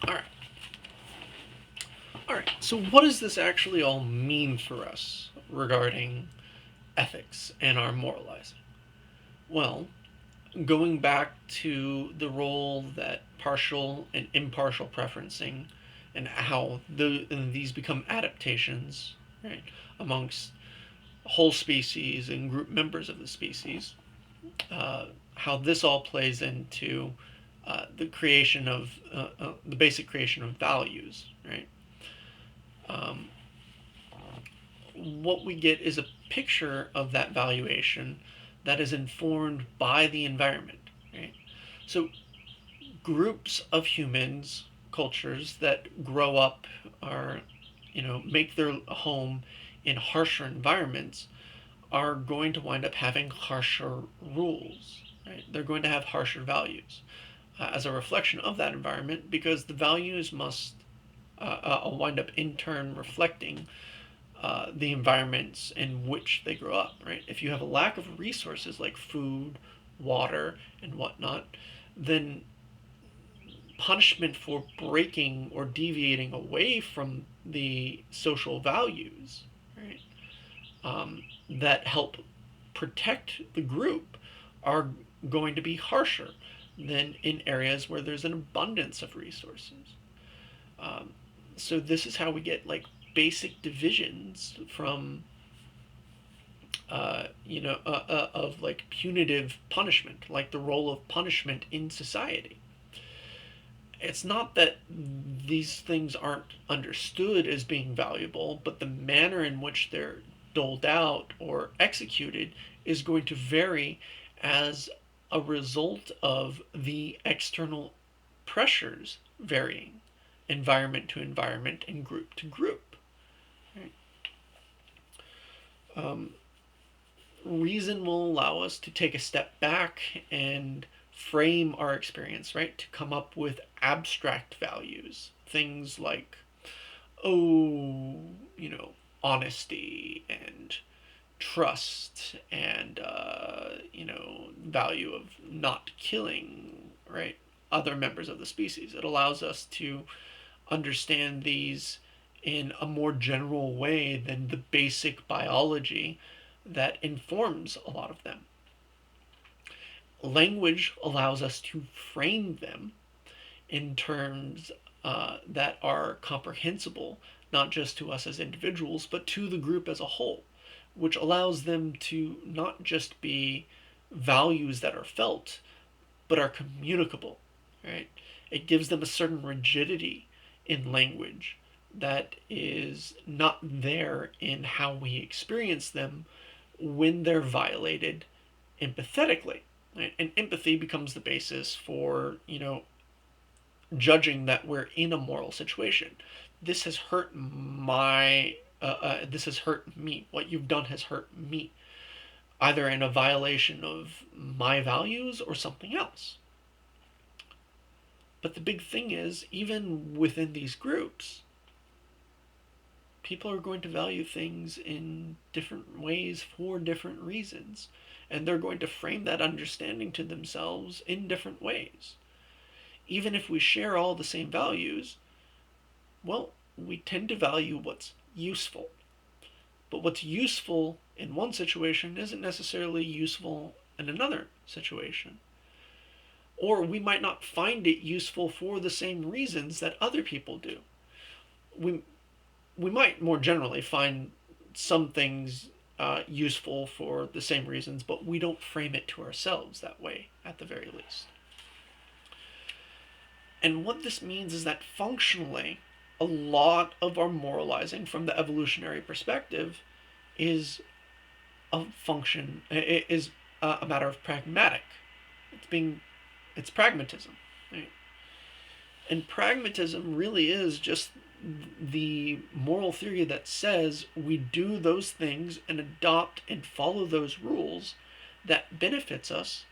All right. All right. So, what does this actually all mean for us regarding ethics and our moralizing? Well, going back to the role that partial and impartial preferencing and how these become adaptations, right, amongst whole species and group members of the species, how this all plays into the creation of the basic creation of values, right? Um, what we get is a picture of that valuation that is informed by the environment, right? So groups of humans, cultures that grow up or make their home in harsher environments are going to wind up having harsher rules, right? They're going to have harsher values as a reflection of that environment because the values must wind up in turn reflecting the environments in which they grow up, right? If you have a lack of resources like food, water, and whatnot, then punishment for breaking or deviating away from the social values, right, that help protect the group are going to be harsher than in areas where there's an abundance of resources. Um, so this is how we get like basic divisions from of like punitive punishment, like the role of punishment in society. It's not that these things aren't understood as being valuable, but the manner in which they're doled out or executed is going to vary as a result of the external pressures varying environment to environment and group to group. Right? Um, Reason will allow us to take a step back and frame our experience, right? To come up with abstract values. Things like, oh, honesty and trust and, value of not killing, right? Other members of the species. It allows us to understand these in a more general way than the basic biology that informs a lot of them. Language allows us to frame them in terms that are comprehensible, not just to us as individuals, but to the group as a whole, which allows them to not just be values that are felt, but are communicable, right? It gives them a certain rigidity in language that is not there in how we experience them when they're violated empathetically. Right? And empathy becomes the basis for, judging that we're in a moral situation. This has hurt this has hurt me. What you've done has hurt me, either in a violation of my values or something else. But the big thing is, even within these groups, people are going to value things in different ways for different reasons. And they're going to frame that understanding to themselves in different ways. Even if we share all the same values, well, we tend to value what's useful. But what's useful in one situation isn't necessarily useful in another situation. Or we might not find it useful for the same reasons that other people do. We, we might more generally find some things useful for the same reasons, but we don't frame it to ourselves that way at the very least. And what this means is that functionally, a lot of our moralizing from the evolutionary perspective is a function, is a matter of pragmatic. It's pragmatism, right? And pragmatism really is just the moral theory that says we do those things and adopt and follow those rules that benefit us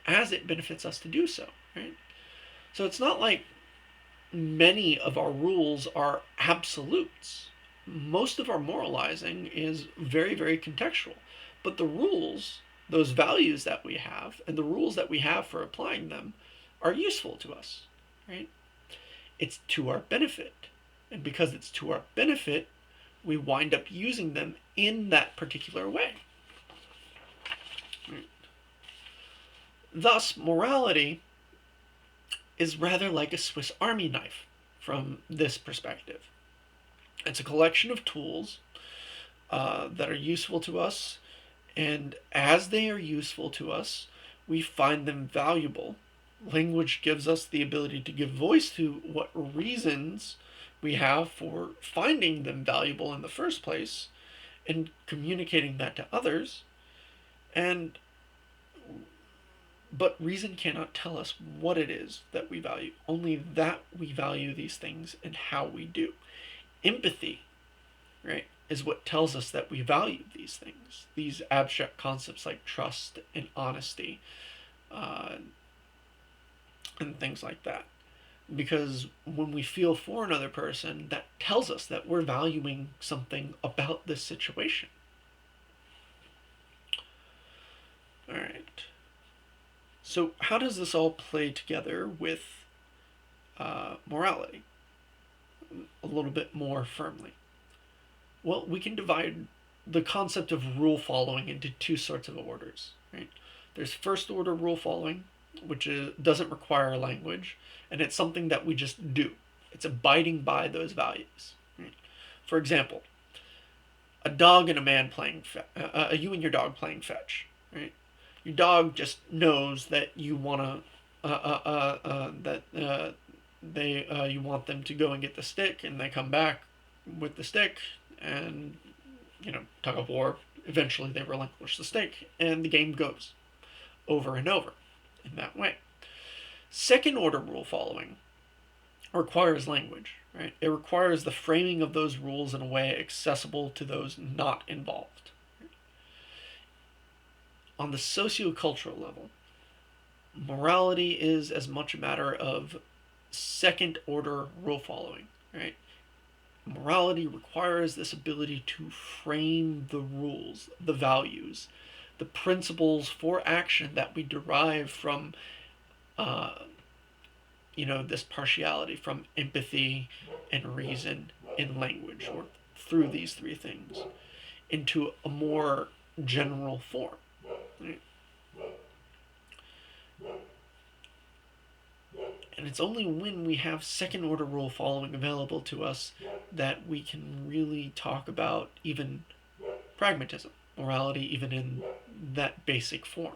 as it benefits us to do so, right? So it's not like many of our rules are absolutes. Most of our moralizing is very, very contextual. But the rules, those values that we have, and the rules that we have for applying them, are useful to us, right? It's to our benefit. And because it's to our benefit, we wind up using them in that particular way. Right? Thus, morality is rather like a Swiss Army knife from this perspective. It's a collection of tools that are useful to us, and as they are useful to us, we find them valuable. Language gives us the ability to give voice to what reasons we have for finding them valuable in the first place and communicating that to others. And but reason cannot tell us what it is that we value, only that we value these things and how we do. Empathy, right, is what tells us that we value these things, these abstract concepts like trust and honesty, uh, and things like that. Because when we feel for another person, that tells us that we're valuing something about this situation. All right. So, how does this all play together with morality a little bit more firmly? Well, we can divide the concept of rule following into two sorts of orders. Right? There's first order rule following, which doesn't require language, and it's something that we just do. It's abiding by those values. Right? For example, a dog and a man playing, you and your dog playing fetch. Right? Your dog just knows that you want to, you want them to go and get the stick, and they come back with the stick, and tug of war. Eventually, they relinquish the stick, and the game goes over and over in that way. Second order rule following requires language, right? It requires the framing of those rules in a way accessible to those not involved. On the sociocultural level, morality is as much a matter of second order rule following, right? Morality requires this ability to frame the rules, the values, the principles for action that we derive from, this partiality, from empathy and reason in language, or through these three things, into a more general form. Right? And it's only when we have second order rule following available to us that we can really talk about even pragmatism, morality, even in that basic form.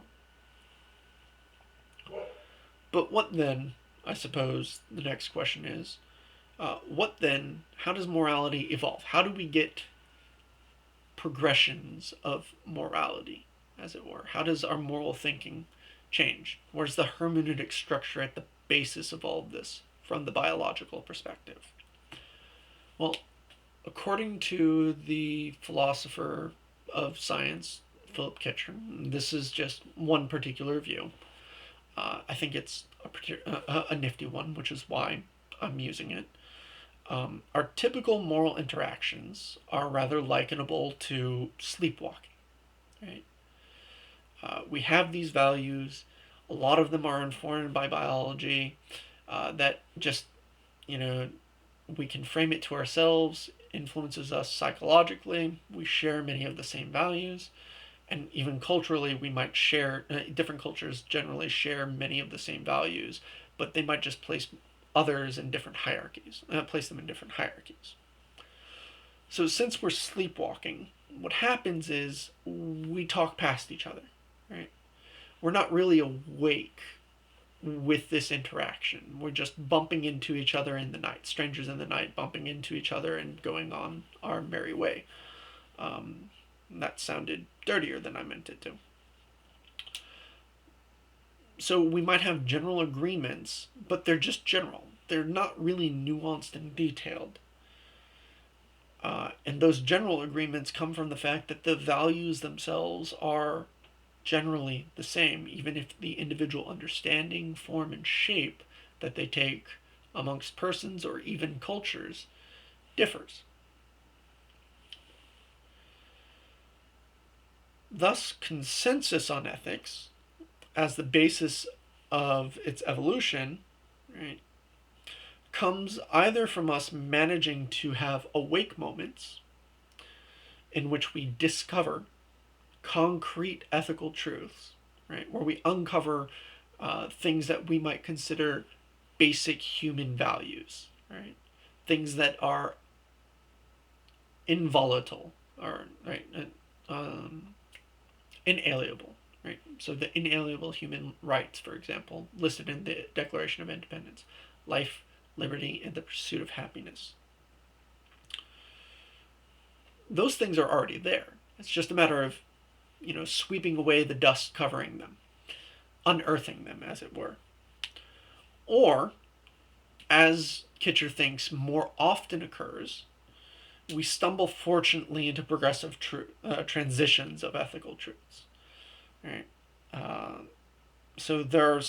But what then, I suppose the next question is, what then, how does morality evolve? How do we get progressions of morality, as it were? How does our moral thinking change? Where's the hermeneutic structure at the basis of all of this from the biological perspective? Well, according to the philosopher of science, Philip Kitcher, this is just one particular view. I think it's a nifty one, which is why I'm using it. Our typical moral interactions are rather likenable to sleepwalking. Right? We have these values. A lot of them are informed by biology. That just, we can frame it to ourselves, influences us psychologically. We share many of the same values. And even culturally, we might share, different cultures generally share many of the same values, but they might just place others in different hierarchies, place them in different hierarchies. So since we're sleepwalking, what happens is we talk past each other, right? We're not really awake with this interaction. We're just bumping into each other in the night, strangers in the night, bumping into each other and going on our merry way. That sounded dirtier than I meant it to. So we might have general agreements, but they're just general. They're not really nuanced and detailed. And those general agreements come from the fact that the values themselves are generally the same, even if the individual understanding, form, and shape that they take amongst persons or even cultures differs. Thus, consensus on ethics, as the basis of its evolution, right, comes either from us managing to have awake moments in which we discover concrete ethical truths, right, where we uncover things that we might consider basic human values, right, things that are involatile or right, inalienable, right. So the inalienable human rights, for example, listed in the Declaration of Independence: life, liberty, and the pursuit of happiness. Those things are already there. It's just a matter of, sweeping away the dust covering them, unearthing them, as it were. Or, as Kitcher thinks more often occurs, we stumble fortunately into progressive transitions of ethical truths. Right. Uh, so there are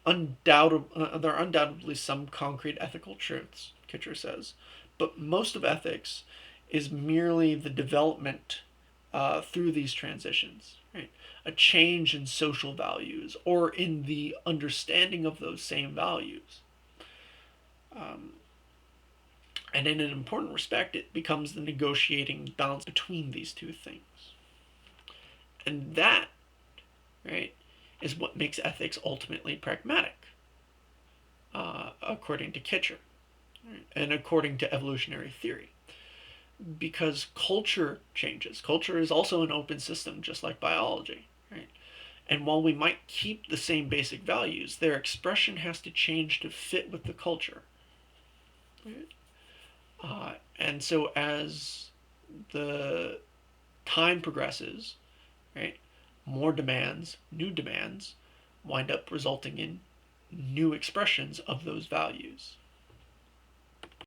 there are undoubtedly some concrete ethical truths, Kitcher says, but most of ethics is merely the development through these transitions, right? A change in social values or in the understanding of those same values. Um, and in an important respect, it becomes the negotiating balance between these two things. And that, right, is what makes ethics ultimately pragmatic, according to Kitcher, right, and according to evolutionary theory. Because culture changes. Culture is also an open system, just like biology, right? And while we might keep the same basic values, their expression has to change to fit with the culture. Right? And so as the time progresses, right, more demands, new demands, wind up resulting in new expressions of those values.